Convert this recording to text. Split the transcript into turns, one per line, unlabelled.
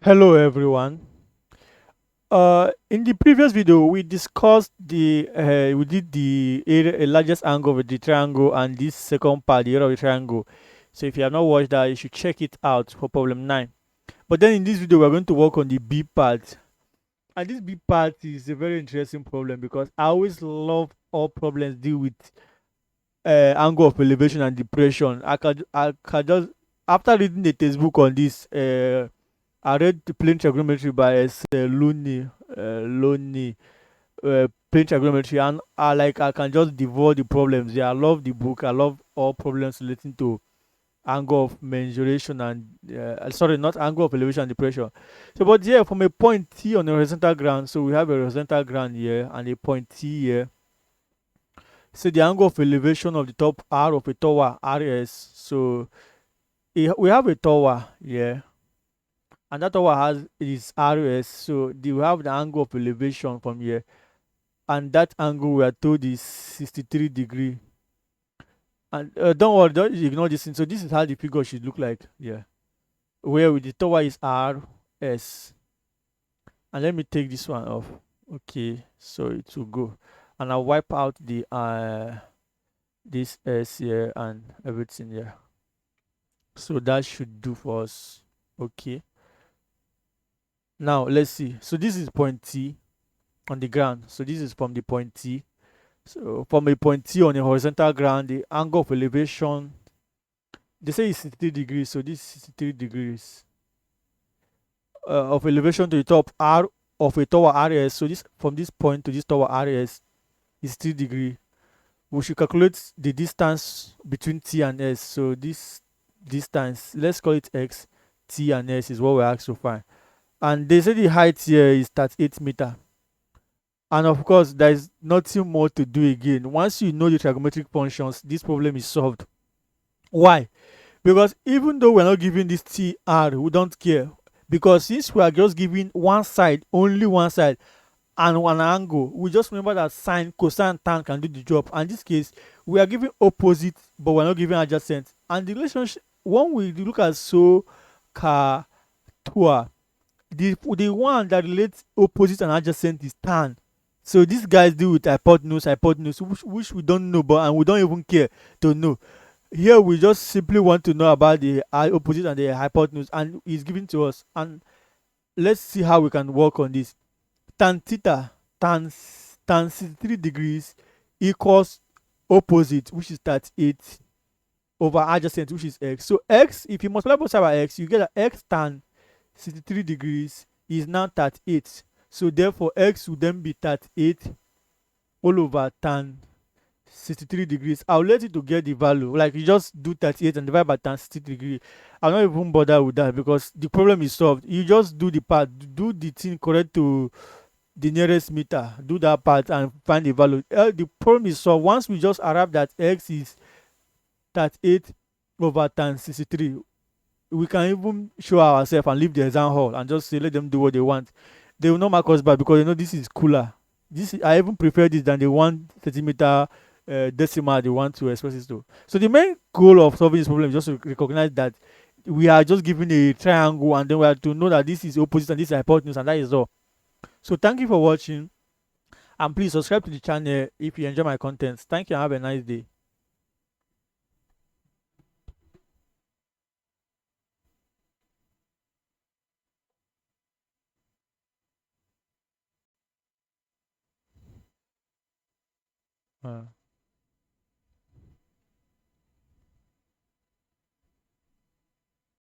Hello everyone. In the previous video, we discussed we did the area, largest angle of the triangle and this second part, the area of the triangle. So if you have not watched that, you should check it out for problem 9. But then in this video, we're going to work on the B part. And this B part is a very interesting problem because I always love all problems deal with angle of elevation and depression. I can just, after reading the textbook on this, I read the plane trigonometry by Loney, plane trigonometry, and I can just devour the problems. Yeah, I love the book. I love all problems relating to angle of mensuration and sorry, not angle of elevation and depression. So, but yeah, from a point T on a horizontal ground, so we have a horizontal ground here and a point T here. So the angle of elevation of the top R of a tower RS. So we have a tower here and that tower has its RS. So we have the angle of elevation from here, and that angle we are told is 63 degree. And don't worry, don't ignore this thing. So this is how the figure should look like. Yeah, where with the tower is RS, and let me take this one off. Okay, so it will go, and I'll wipe out the this S here and everything here. So that should do for us. Okay. Now let's see. So this is point T on the ground. So this is from the point T. So from a point T on a horizontal ground, the angle of elevation, they say it's 63 degrees. So this is 63 degrees of elevation to the top R of a tower RS. So this from this point to this tower RS is 3 degree. We should calculate the distance between T and S. So this distance, let's call it X. T and S is what we're asked to find. And they say the height here is 38 meter. And of course, there is nothing more to do again. Once you know the trigonometric functions, this problem is solved. Why? Because even though we're not giving this TR, we don't care. Because since we are just giving one side, only one side, and one angle, we just remember that sine, cosine, tan can do the job. And in this case, we are giving opposite, but we're not giving adjacent. And the relationship, when we look at so, ka, tua, the one that relates opposite and adjacent is tan. So these guys deal with hypotenuse, which we don't know, but and we don't even care to know. Here we just simply want to know about the opposite and the hypotenuse, and it's given to us. And let's see how we can work on this. Tan theta, tan 63 degrees equals opposite, which is 38, over adjacent, which is x. So x, if you multiply both sides by x, you get that x tan 63 degrees is now 38. So therefore x will then be 38 all over tan 63 degrees. I'll let you to get the value. Like you just do 38 and divide by tan 60 degrees. I'll not even bother with that because the problem is solved. You just do the part, do the thing correct to the nearest meter, do that part and find the value. The problem is solved once we just arrive that x is 38 over tan 63. We can even show ourselves and leave the exam hall and just say let them do what they want. They will not mark us back because this is cooler. I even prefer this than the 1 centimeter decimal they want to express it to. So the main goal of solving this problem is just to recognize that we are just given a triangle and then we have to know that this is opposite and this is hypotenuse, and that is all. So thank you for watching, and please subscribe to the channel if you enjoy my content. Thank you and have a nice day. Uh.